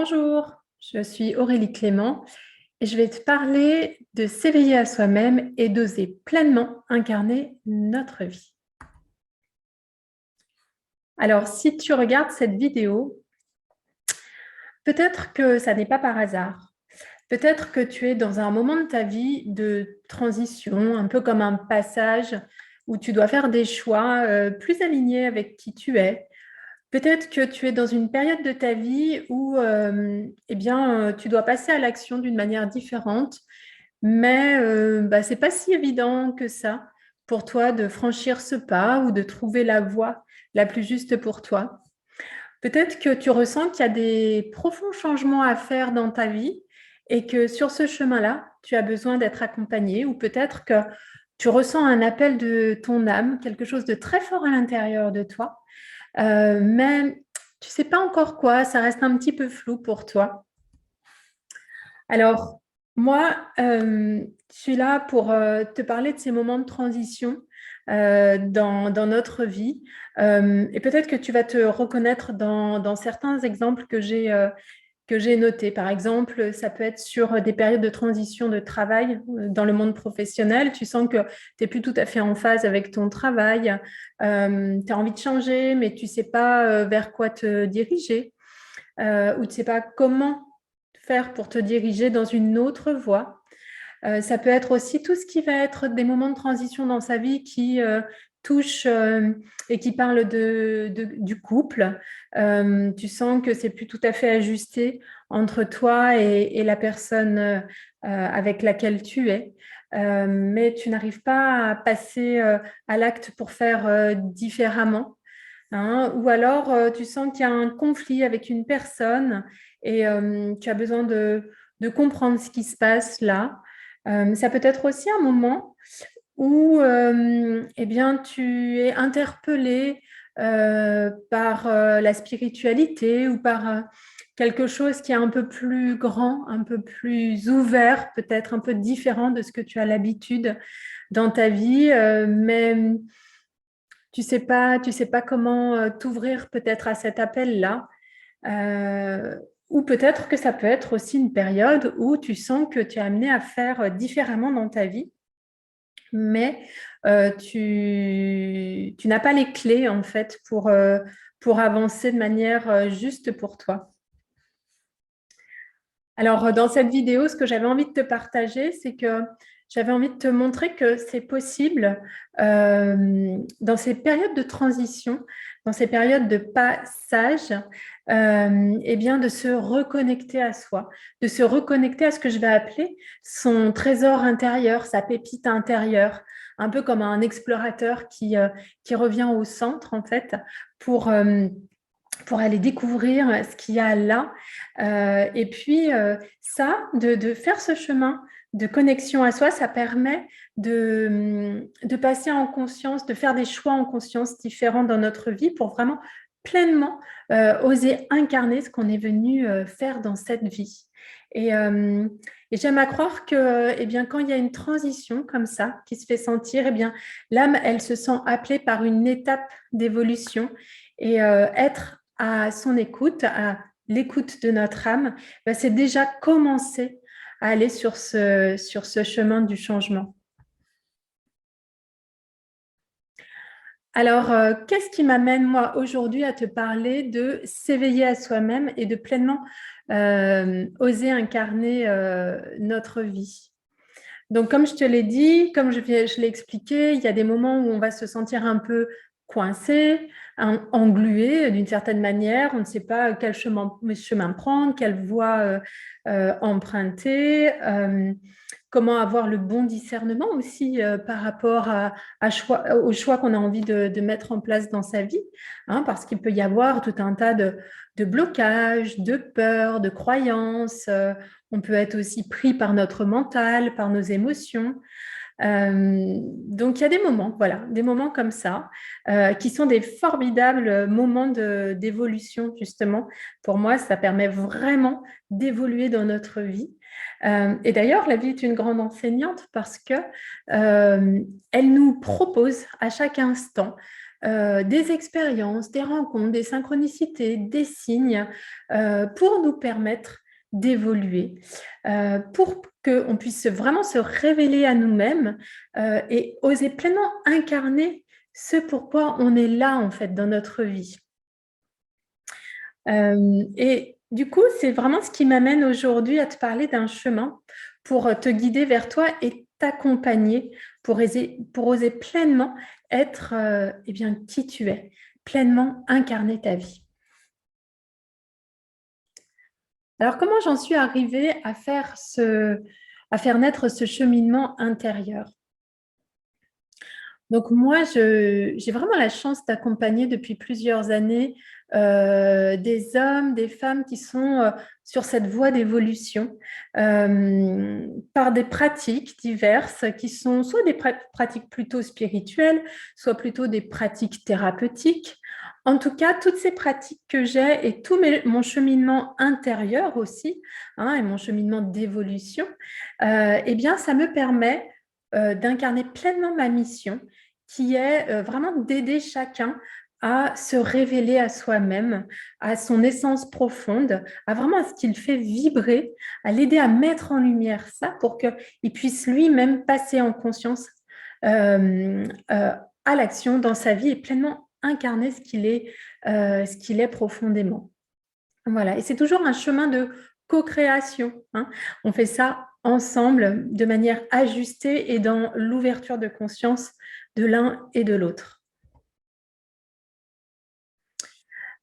Bonjour, je suis Aurélie Clément et je vais te parler de s'éveiller à soi-même et d'oser pleinement incarner notre vie. Alors, si tu regardes cette vidéo, peut-être que ça n'est pas par hasard. Peut-être que tu es dans un moment de ta vie de transition, un peu comme un passage où tu dois faire des choix plus alignés avec qui tu es. Peut-être que tu es dans une période de ta vie où tu dois passer à l'action d'une manière différente, mais ce n'est pas si évident que ça pour toi de franchir ce pas ou de trouver la voie la plus juste pour toi. Peut-être que tu ressens qu'il y a des profonds changements à faire dans ta vie et que sur ce chemin-là, tu as besoin d'être accompagné ou peut-être que tu ressens un appel de ton âme, quelque chose de très fort à l'intérieur de toi, mais tu ne sais pas encore quoi, ça reste un petit peu flou pour toi. Alors, moi, je suis là pour te parler de ces moments de transition dans notre vie. Et peut-être que tu vas te reconnaître dans certains exemples que j'ai notés. Par exemple, ça peut être sur des périodes de transition de travail dans le monde professionnel. Tu sens que tu n'es plus tout à fait en phase avec ton travail. Tu as envie de changer, mais tu ne sais pas vers quoi te diriger ou tu ne sais pas comment faire pour te diriger dans une autre voie. Ça peut être aussi tout ce qui va être des moments de transition dans sa vie qui touchent et qui parlent du couple. Tu sens que c'est plus tout à fait ajusté entre toi et la personne avec laquelle tu es. Mais tu n'arrives pas à passer à l'acte pour faire différemment. Hein, ou alors, tu sens qu'il y a un conflit avec une personne et tu as besoin de comprendre ce qui se passe là. Ça peut être aussi un moment où tu es interpellé par la spiritualité ou par quelque chose qui est un peu plus grand, un peu plus ouvert, peut-être un peu différent de ce que tu as l'habitude dans ta vie, mais tu sais pas comment t'ouvrir peut-être à cet appel-là. Ou peut-être que ça peut être aussi une période où tu sens que tu es amené à faire différemment dans ta vie, mais tu n'as pas les clés en fait pour avancer de manière juste pour toi. Alors, dans cette vidéo, ce que j'avais envie de te partager, c'est que j'avais envie de te montrer que c'est possible dans ces périodes de transition, dans ces périodes de passage, de se reconnecter à soi, de se reconnecter à ce que je vais appeler son trésor intérieur, sa pépite intérieure, un peu comme un explorateur qui revient au centre, en fait, pour, euh, pour aller découvrir ce qu'il y a là. De faire ce chemin de connexion à soi, ça permet de passer en conscience, de faire des choix en conscience différents dans notre vie pour vraiment pleinement oser incarner ce qu'on est venu faire dans cette vie. Et, euh, et j'aime à croire que quand il y a une transition comme ça qui se fait sentir, l'âme, elle se sent appelée par une étape d'évolution et être à son écoute, à l'écoute de notre âme, c'est déjà commencer à aller sur ce chemin du changement. Alors, qu'est-ce qui m'amène, moi, aujourd'hui, à te parler de s'éveiller à soi-même et de pleinement oser incarner notre vie? Donc, comme je te l'ai dit, comme je l'ai expliqué, il y a des moments où on va se sentir un peu coincé, englué d'une certaine manière. On ne sait pas quel chemin prendre, quelle voie emprunter, comment avoir le bon discernement aussi par rapport au choix qu'on a envie de mettre en place dans sa vie, hein, parce qu'il peut y avoir tout un tas de blocages, de peurs, de croyances. On peut être aussi pris par notre mental, par nos émotions. Donc, il y a des moments, voilà, des moments comme ça, qui sont des formidables moments d'évolution, justement. Pour moi, ça permet vraiment d'évoluer dans notre vie. Et d'ailleurs, la vie est une grande enseignante parce que elle nous propose à chaque instant des expériences, des rencontres, des synchronicités, des signes pour nous permettre d'évoluer, pour qu'on puisse vraiment se révéler à nous-mêmes et oser pleinement incarner ce pourquoi on est là en fait dans notre vie. Et du coup, c'est vraiment ce qui m'amène aujourd'hui à te parler d'un chemin pour te guider vers toi et t'accompagner pour oser pleinement être eh bien, qui tu es, pleinement incarner ta vie. Alors, comment j'en suis arrivée à faire naître ce cheminement intérieur? Donc moi, j'ai vraiment la chance d'accompagner depuis plusieurs années des hommes, des femmes qui sont sur cette voie d'évolution par des pratiques diverses qui sont soit des pratiques plutôt spirituelles, soit plutôt des pratiques thérapeutiques. En tout cas, toutes ces pratiques que j'ai et tout mon cheminement intérieur aussi, hein, et mon cheminement d'évolution, eh bien, ça me permet d'incarner pleinement ma mission, qui est vraiment d'aider chacun à se révéler à soi-même, à son essence profonde, à vraiment à ce qu'il fait vibrer, à l'aider à mettre en lumière ça pour qu'il puisse lui-même passer en conscience à l'action dans sa vie et pleinement incarner ce qu'il est profondément. Voilà, et c'est toujours un chemin de co-création, hein. On fait ça ensemble de manière ajustée et dans l'ouverture de conscience de l'un et de l'autre.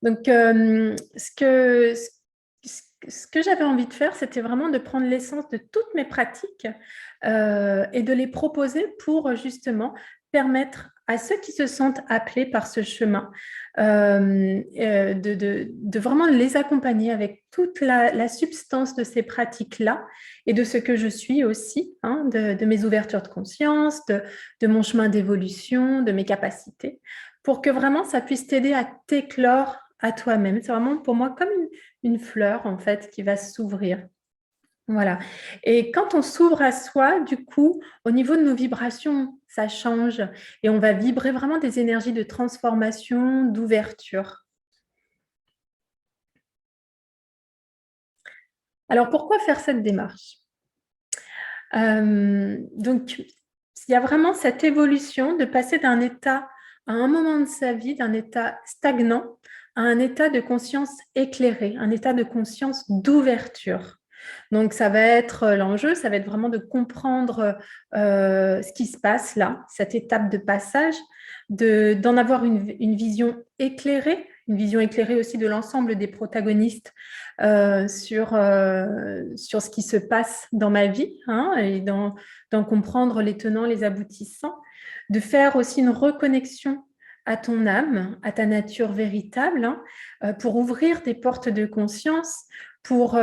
Donc, ce que j'avais envie de faire, c'était vraiment de prendre l'essence de toutes mes pratiques et de les proposer pour justement permettre à ceux qui se sentent appelés par ce chemin de vraiment les accompagner avec toute la substance de ces pratiques-là et de ce que je suis aussi, hein, de mes ouvertures de conscience, de mon chemin d'évolution, de mes capacités, pour que vraiment ça puisse t'aider à t'éclore à toi-même. C'est vraiment pour moi comme une fleur en fait qui va s'ouvrir. Voilà. Et quand on s'ouvre à soi, du coup, au niveau de nos vibrations, ça change et on va vibrer vraiment des énergies de transformation, d'ouverture. Alors, pourquoi faire cette démarche? Donc, il y a vraiment cette évolution de passer d'un état à un moment de sa vie, d'un état stagnant à un état de conscience éclairé, un état de conscience d'ouverture. Donc, ça va être l'enjeu, ça va être vraiment de comprendre ce qui se passe là, cette étape de passage, d'en avoir une vision éclairée aussi de l'ensemble des protagonistes sur ce qui se passe dans ma vie, hein, et d'en comprendre les tenants, les aboutissants, de faire aussi une reconnexion à ton âme, à ta nature véritable, hein, pour ouvrir des portes de conscience, pour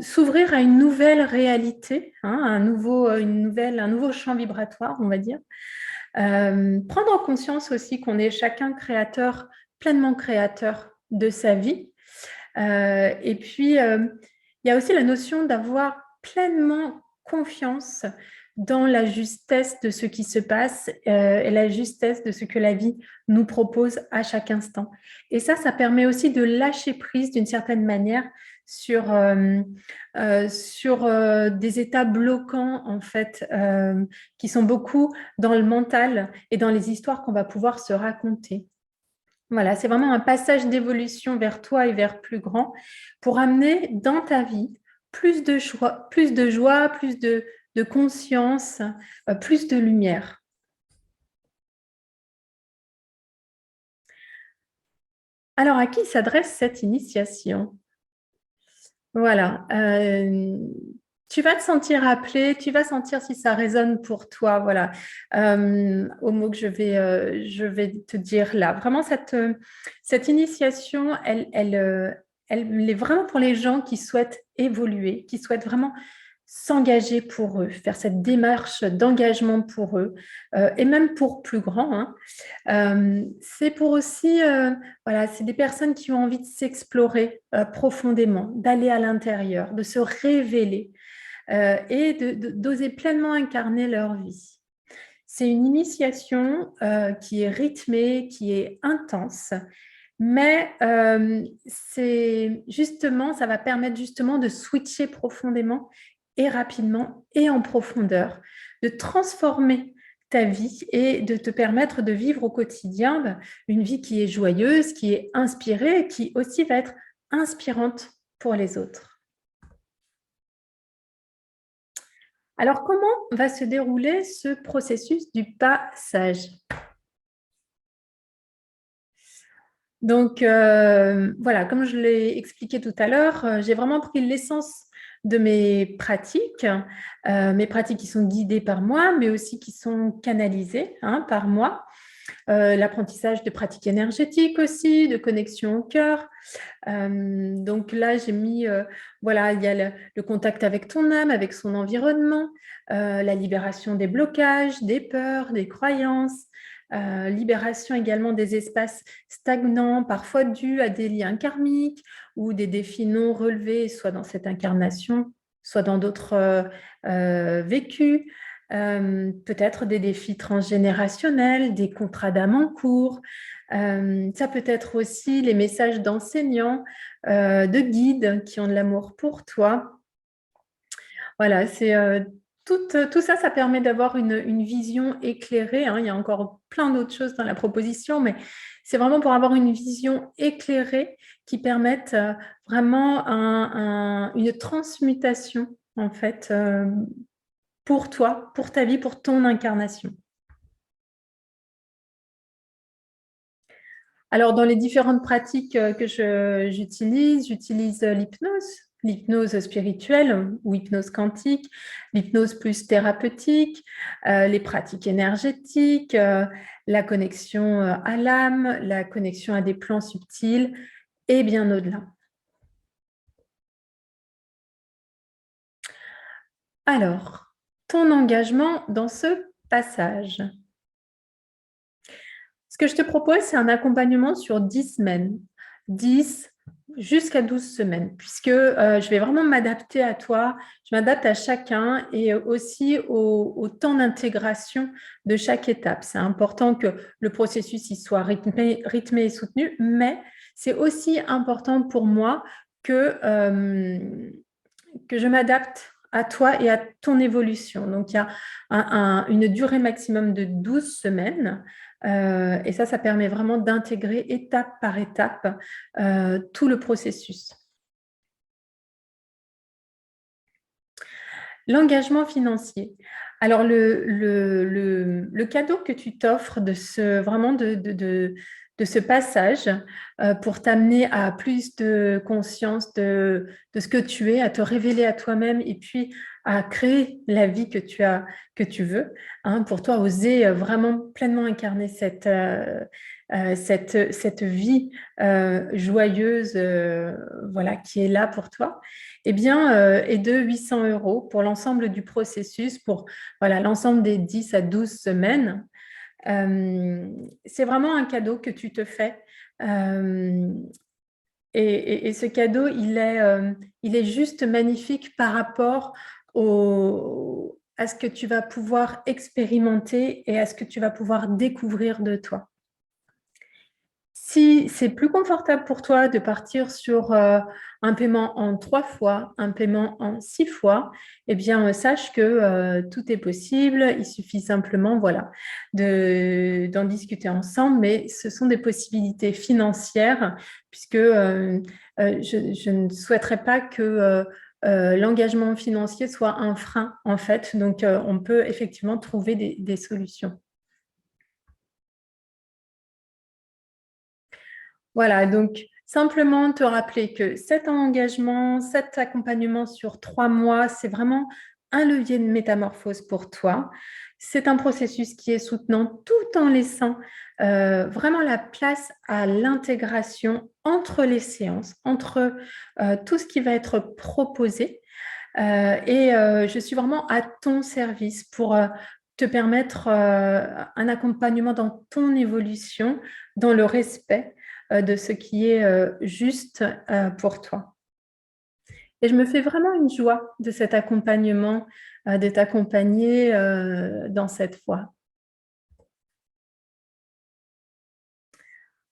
s'ouvrir à une nouvelle réalité, hein, un nouveau champ vibratoire, on va dire. Prendre conscience aussi qu'on est chacun créateur, pleinement créateur de sa vie. Et puis, il y a aussi la notion d'avoir pleinement confiance dans la justesse de ce qui se passe et la justesse de ce que la vie nous propose à chaque instant. Et ça permet aussi de lâcher prise d'une certaine manière sur des états bloquants, en fait, qui sont beaucoup dans le mental et dans les histoires qu'on va pouvoir se raconter. Voilà, c'est vraiment un passage d'évolution vers toi et vers plus grand pour amener dans ta vie plus de joie, plus de conscience, plus de lumière. Alors, à qui s'adresse cette initiation? Voilà. Tu vas te sentir appelé, tu vas sentir si ça résonne pour toi, voilà, au mot que je vais te dire là. Vraiment, cette initiation, elle est vraiment pour les gens qui souhaitent évoluer, qui souhaitent vraiment s'engager pour eux, faire cette démarche d'engagement pour eux, et même pour plus grand, hein. C'est pour aussi, voilà, c'est des personnes qui ont envie de s'explorer profondément, d'aller à l'intérieur, de se révéler et d'oser pleinement incarner leur vie. C'est une initiation qui est rythmée, qui est intense, mais c'est justement, ça va permettre justement de switcher profondément et rapidement et en profondeur, de transformer ta vie et de te permettre de vivre au quotidien une vie qui est joyeuse, qui est inspirée, qui aussi va être inspirante pour les autres. Alors, comment va se dérouler ce processus du passage? Donc, voilà, comme je l'ai expliqué tout à l'heure, j'ai vraiment pris l'essence de mes pratiques qui sont guidées par moi, mais aussi qui sont canalisées par moi. L'apprentissage de pratiques énergétiques aussi, de connexion au cœur. Donc là, j'ai mis, voilà, il y a le contact avec ton âme, avec son environnement, la libération des blocages, des peurs, des croyances, libération également des espaces stagnants, parfois dus à des liens karmiques ou des défis non relevés, soit dans cette incarnation, soit dans d'autres vécus. Peut-être des défis transgénérationnels, des contrats d'âme en cours. Ça peut être aussi les messages d'enseignants, de guides qui ont de l'amour pour toi. Voilà, c'est tout ça, ça permet d'avoir une vision éclairée. Il y a encore plein d'autres choses dans la proposition, mais c'est vraiment pour avoir une vision éclairée qui permette vraiment une transmutation, en fait, pour toi, pour ta vie, pour ton incarnation. Alors, dans les différentes pratiques que j'utilise l'hypnose spirituelle ou hypnose quantique, l'hypnose plus thérapeutique, les pratiques énergétiques, la connexion à l'âme, la connexion à des plans subtils et bien au-delà. Alors, ton engagement dans ce passage. Ce que je te propose, c'est un accompagnement sur 10 semaines, 10 jusqu'à 12 semaines, puisque je vais vraiment m'adapter à toi, je m'adapte à chacun et aussi au temps d'intégration de chaque étape. C'est important que le processus il soit rythmé et soutenu, mais c'est aussi important pour moi que je m'adapte à toi et à ton évolution. Donc, il y a une durée maximum de 12 semaines. Et ça permet vraiment d'intégrer étape par étape tout le processus. L'engagement financier. Alors, le cadeau que tu t'offres vraiment de ce passage pour t'amener à plus de conscience de ce que tu es, à te révéler à toi-même et puis à créer la vie que tu veux, pour toi, oser vraiment pleinement incarner cette vie joyeuse voilà, qui est là pour toi. Eh bien, est de 800 € pour l'ensemble du processus, pour voilà, l'ensemble des 10 à 12 semaines. C'est vraiment un cadeau que tu te fais. Et ce cadeau, il est juste magnifique par rapport à ce que tu vas pouvoir expérimenter et à ce que tu vas pouvoir découvrir de toi. Si c'est plus confortable pour toi de partir sur un paiement en 3 fois, un paiement en 6 fois, eh bien, sache que tout est possible. Il suffit simplement voilà, d'en discuter ensemble, mais ce sont des possibilités financières puisque je ne souhaiterais pas que l'engagement financier soit un frein, en fait. Donc, on peut effectivement trouver des solutions. Voilà, donc simplement te rappeler que cet engagement, cet accompagnement sur 3 mois, c'est vraiment un levier de métamorphose pour toi. C'est un processus qui est soutenant tout en laissant vraiment la place à l'intégration entre les séances, entre tout ce qui va être proposé. Je suis vraiment à ton service pour te permettre un accompagnement dans ton évolution, dans le respect de ce qui est juste pour toi. Et je me fais vraiment une joie de cet accompagnement, de t'accompagner dans cette voie.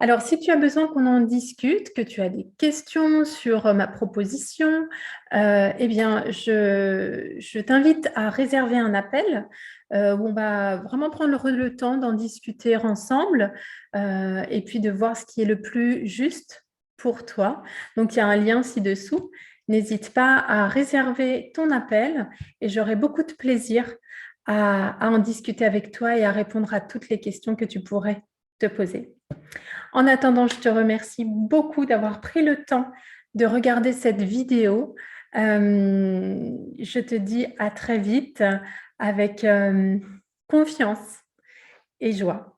Alors, si tu as besoin qu'on en discute, que tu as des questions sur ma proposition, eh bien, je t'invite à réserver un appel où on va vraiment prendre le temps d'en discuter ensemble et puis de voir ce qui est le plus juste pour toi. Donc, il y a un lien ci-dessous. N'hésite pas à réserver ton appel et j'aurai beaucoup de plaisir à en discuter avec toi et à répondre à toutes les questions que tu pourrais te poser. En attendant, je te remercie beaucoup d'avoir pris le temps de regarder cette vidéo. Je te dis à très vite avec confiance et joie.